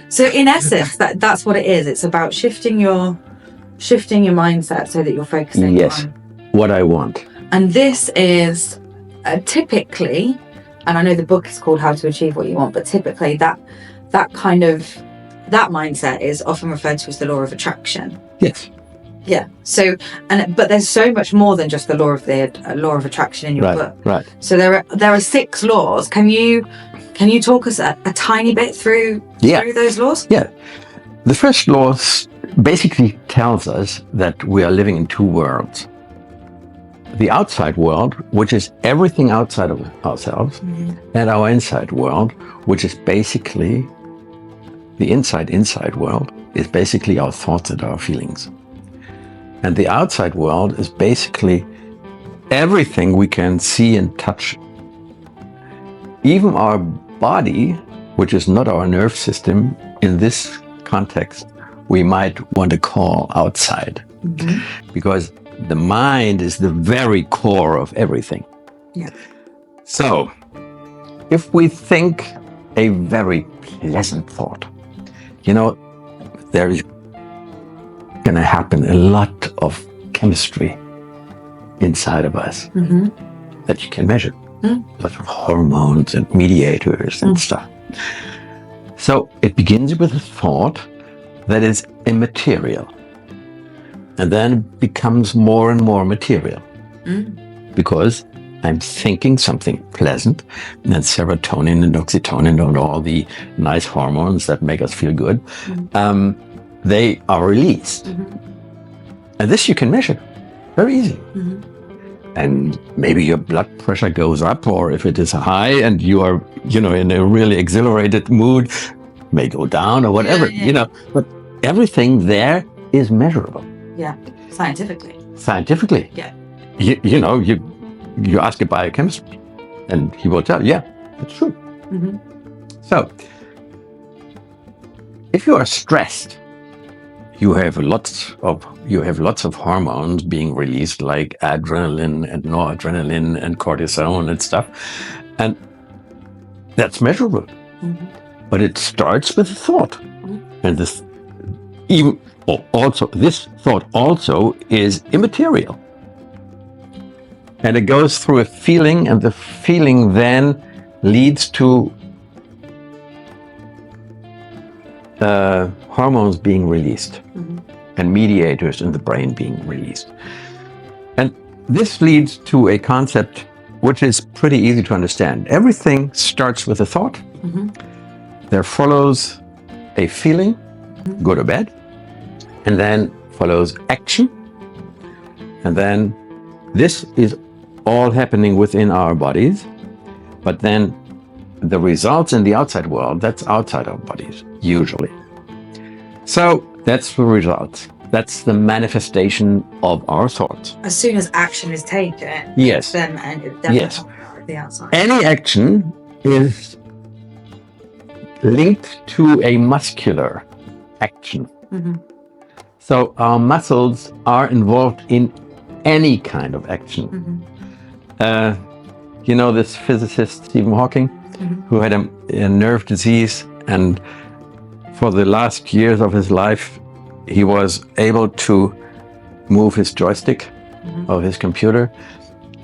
So in essence, that's what it is. It's about shifting your mindset so that you're focusing on what I want. And this is typically, and I know the book is called How to Achieve What You Want, but typically that mindset is often referred to as the law of attraction. Yes. Yeah. So, but there's so much more than just the law of attraction in your book. Right. So there are 6 laws. Can you talk us a tiny bit through those laws? Yeah. The first law basically tells us that we are living in 2 worlds. The outside world, which is everything outside of ourselves, and our inside world, which is basically the inside world, is basically our thoughts and our feelings. And the outside world is basically everything we can see and touch. Even our body, which is not our nerve system, in this context, we might want to call outside. Because the mind is the very core of everything. Yeah. So, if we think a very pleasant thought, there is going to happen a lot of chemistry inside of us that you can measure. Lots of hormones and mediators and stuff. So it begins with a thought that is immaterial, and then becomes more and more material because I'm thinking something pleasant, and serotonin and oxytocin and all the nice hormones that make us feel good, they are released. And this you can measure very easily. And maybe your blood pressure goes up, or if it is high and you are, in a really exhilarated mood, may go down or whatever, but everything there is measurable. Yeah, scientifically. Yeah. You ask a biochemist and he will tell you, yeah, it's true. So, if you are stressed, you have lots of hormones being released, like adrenaline and noradrenaline and cortisol and stuff, and that's measurable. But it starts with a thought, and this thought also is immaterial, and it goes through a feeling, and the feeling then leads to hormones being released and mediators in the brain being released. And this leads to a concept which is pretty easy to understand. Everything starts with a thought. There follows a feeling, good or bad, and then follows action. And then this is all happening within our bodies, but then the results in the outside world, that's outside our bodies, usually. So that's the result. That's the manifestation of our thoughts. As soon as action is taken, yes, then yes, the outside. Any action is linked to a muscular action. So our muscles are involved in any kind of action. This physicist Stephen Hawking, who had a nerve disease, and for the last years of his life, he was able to move his joystick of his computer,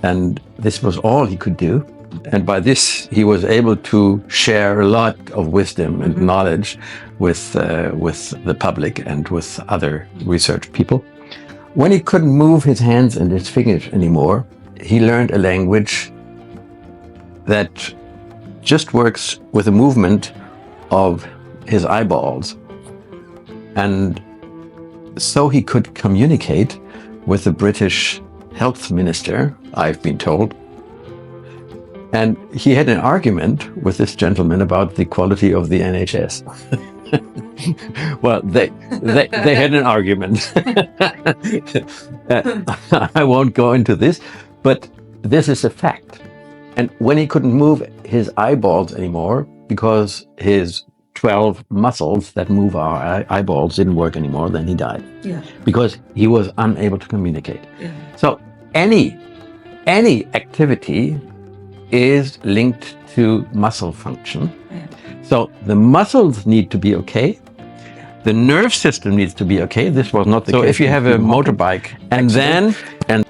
and this was all he could do. And by this, he was able to share a lot of wisdom and knowledge with the public and with other research people. When he couldn't move his hands and his fingers anymore, he learned a language that just works with the movement of his eyeballs. And so he could communicate with the British health minister, I've been told. And he had an argument with this gentleman about the quality of the NHS. Well, they had an argument. I won't go into this, but this is a fact. And when he couldn't move his eyeballs anymore, because his 12 muscles that move our eyeballs didn't work anymore, then he died. Yeah. Because he was unable to communicate. Yeah. So any activity is linked to muscle function. Yeah. So the muscles need to be okay. The nerve system needs to be okay. This was not the case. So if you have a motorbike, and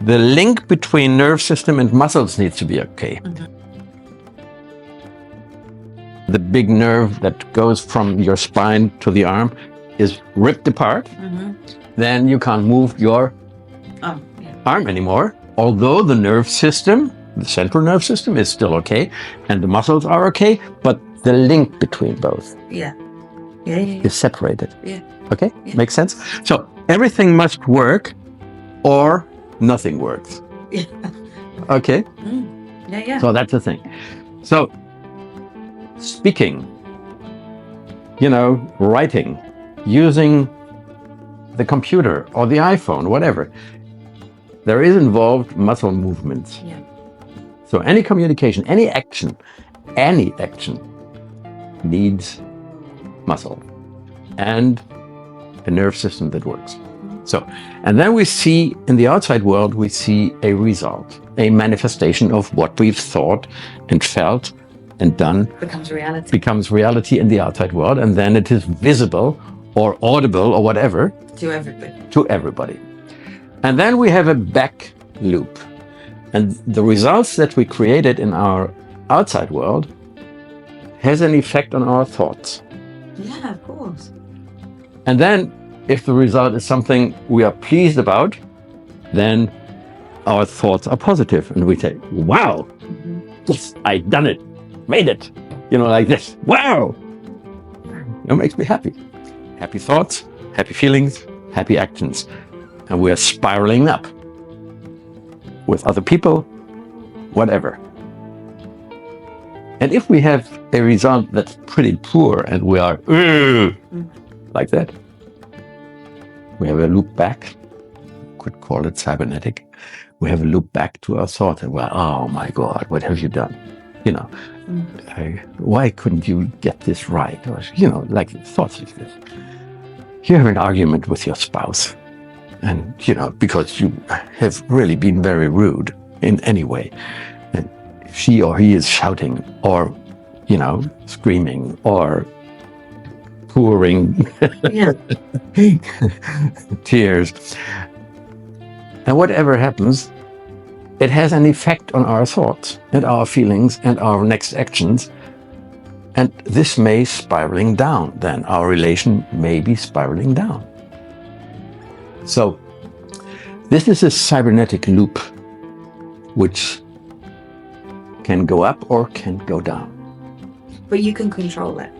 the link between nerve system and muscles needs to be okay. The big nerve that goes from your spine to the arm is ripped apart. Then you can't move your arm anymore. Although the nerve system, the central nerve system, is still okay, and the muscles are okay, but the link between both is separated. Okay? Makes sense? So everything must work or nothing works. Okay? So that's the thing. So speaking, writing, using the computer or the iPhone, whatever, there is involved muscle movements. So any communication, any action needs muscle and a nerve system that works. So, and then we see in the outside world, we see a result, a manifestation of what we've thought and felt and done becomes reality in the outside world, and then it is visible or audible or whatever to everybody. And then we have a back loop, and the results that we created in our outside world has an effect on our thoughts. Yeah, of course. And then if the result is something we are pleased about, then our thoughts are positive, and we say, wow, yes, I done it, made it, like this. Wow, it makes me happy. Happy thoughts, happy feelings, happy actions. And we are spiraling up with other people, whatever. And if we have a result that's pretty poor and we are like that, we have a loop back. Could call it cybernetic. We have a loop back to our thoughts, and we're, oh my God, what have you done? Why couldn't you get this right? Or like thoughts like this. You have an argument with your spouse, and because you have really been very rude in any way, and she or he is shouting or screaming or pouring tears, and whatever happens, it has an effect on our thoughts and our feelings and our next actions. And this may spiraling down, then our relation may be spiraling down. So this is a cybernetic loop which can go up or can go down. But you can control it.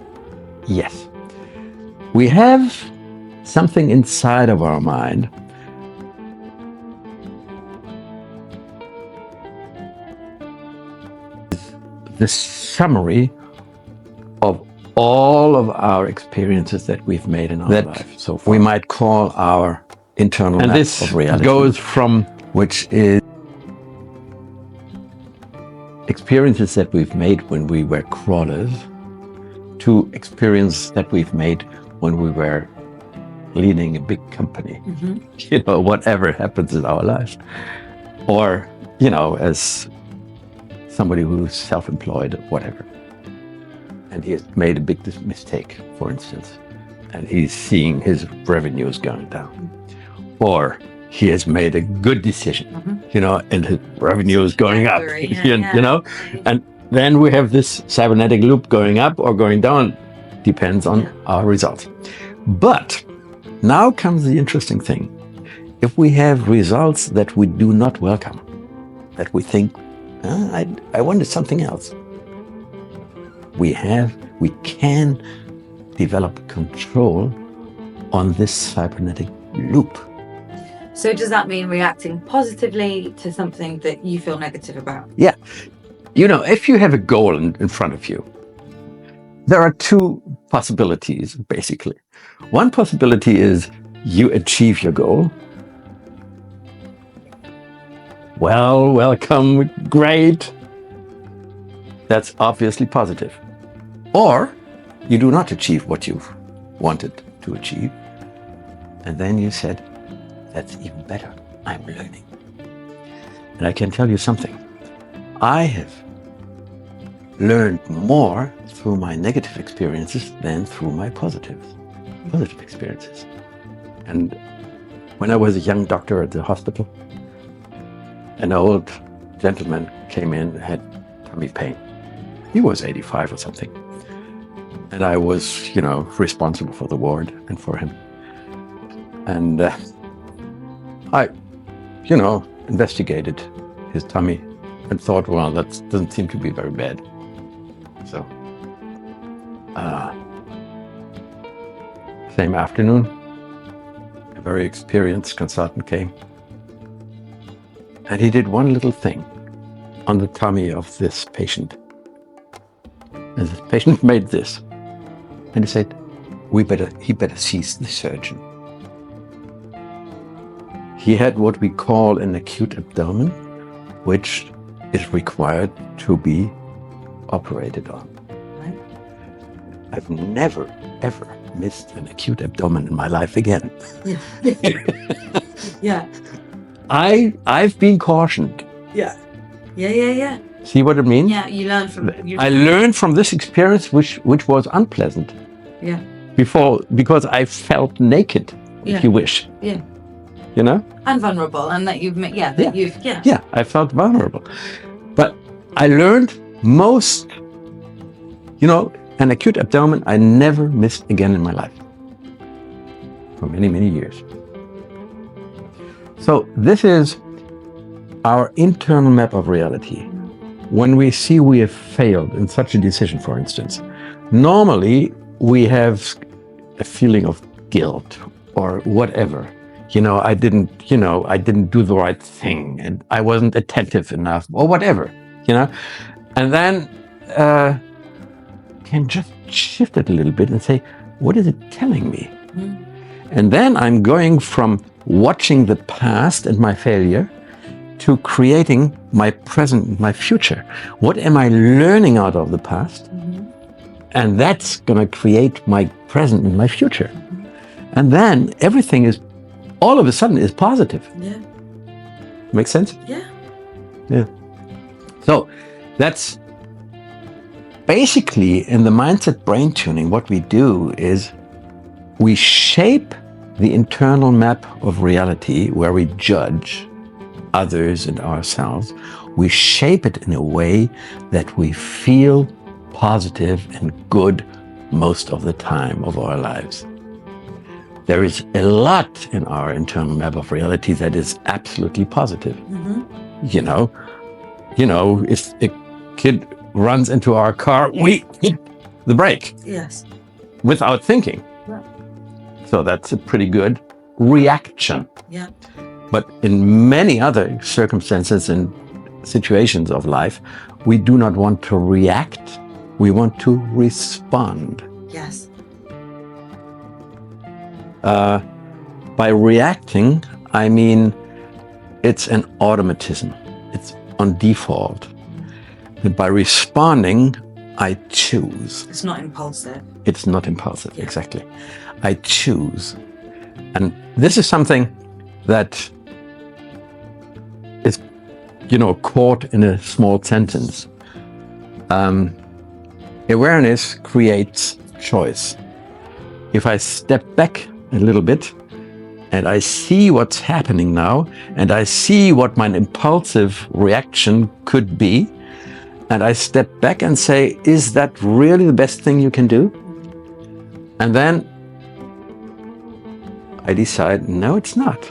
Yes. We have something inside of our mind the summary of all of our experiences that we've made in our life so far. We might call our internal map of reality. And this goes from, which is experiences that we've made when we were crawlers, to experience that we've made when we were leading a big company. Whatever happens in our lives. Or, as somebody who's self-employed, whatever. And he has made a big mistake, for instance, and he's seeing his revenues going down. Or he has made a good decision, and his revenue is going up, and then we have this cybernetic loop going up or going down, depends on our results. But now comes the interesting thing. If we have results that we do not welcome, that we think, I wanted something else, we can develop control on this cybernetic loop. So does that mean reacting positively to something that you feel negative about? Yeah. If you have a goal in front of you, there are two possibilities, basically. One possibility is you achieve your goal. Well, welcome, great. That's obviously positive. Or you do not achieve what you wanted to achieve. And then you said, that's even better. I'm learning. And I can tell you something. I have learned more through my negative experiences than through my positive experiences. And when I was a young doctor at the hospital, an old gentleman came in, had tummy pain. He was 85 or something. And I was, responsible for the ward and for him. And I, investigated his tummy and thought, well, that doesn't seem to be very bad. So, same afternoon, a very experienced consultant came. And he did one little thing on the tummy of this patient. And the patient made this. And he said, he better see the surgeon. He had what we call an acute abdomen, which is required to be operated on. Right. I've never, ever missed an acute abdomen in my life again. Yeah. Yeah. I've been cautioned. Yeah. Yeah. See what it means? Yeah, you learn from I learned from this experience, which was unpleasant. Yeah. Because I felt naked, if you wish. Yeah. And vulnerable, and that you've met. Yeah, I felt vulnerable. But I learned most, an acute abdomen I never missed again in my life. For many, many years. So this is our internal map of reality. When we see we have failed in such a decision, for instance, normally we have a feeling of guilt or whatever. I didn't do the right thing, and I wasn't attentive enough, or whatever, And then can just shift it a little bit and say, what is it telling me? Mm. And then I'm going from watching the past and my failure to creating my present and my future. What am I learning out of the past? Mm-hmm. And that's going to create my present and my future. Mm-hmm. And then everything is, all of a sudden, is positive. Yeah. Make sense? Yeah. Yeah. So that's basically in the mindset brain tuning, what we do is we shape the internal map of reality where we judge others and ourselves. We shape it in a way that we feel positive and good most of the time of our lives. There is a lot in our internal map of reality that is absolutely positive. Mm-hmm. If a kid runs into our car, we hit the brake. Yes. Without thinking. Yeah. So that's a pretty good reaction. Yeah. But in many other circumstances and situations of life, we do not want to react. We want to respond. Yes. By reacting, I mean it's an automatism. It's on default. And by responding, I choose. It's not impulsive. It's not impulsive, exactly. I choose. And this is something that is, caught in a small sentence. Awareness creates choice. If I step back a little bit and I see what's happening now, and I see what my impulsive reaction could be, and I step back and say, is that really the best thing you can do? And then I decide, no, it's not.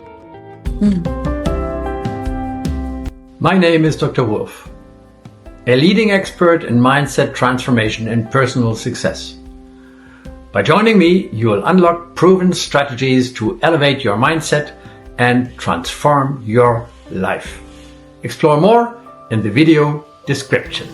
My name is Dr. Wulff, a leading expert in mindset transformation and personal success. By joining me, you will unlock proven strategies to elevate your mindset and transform your life. Explore more in the video description.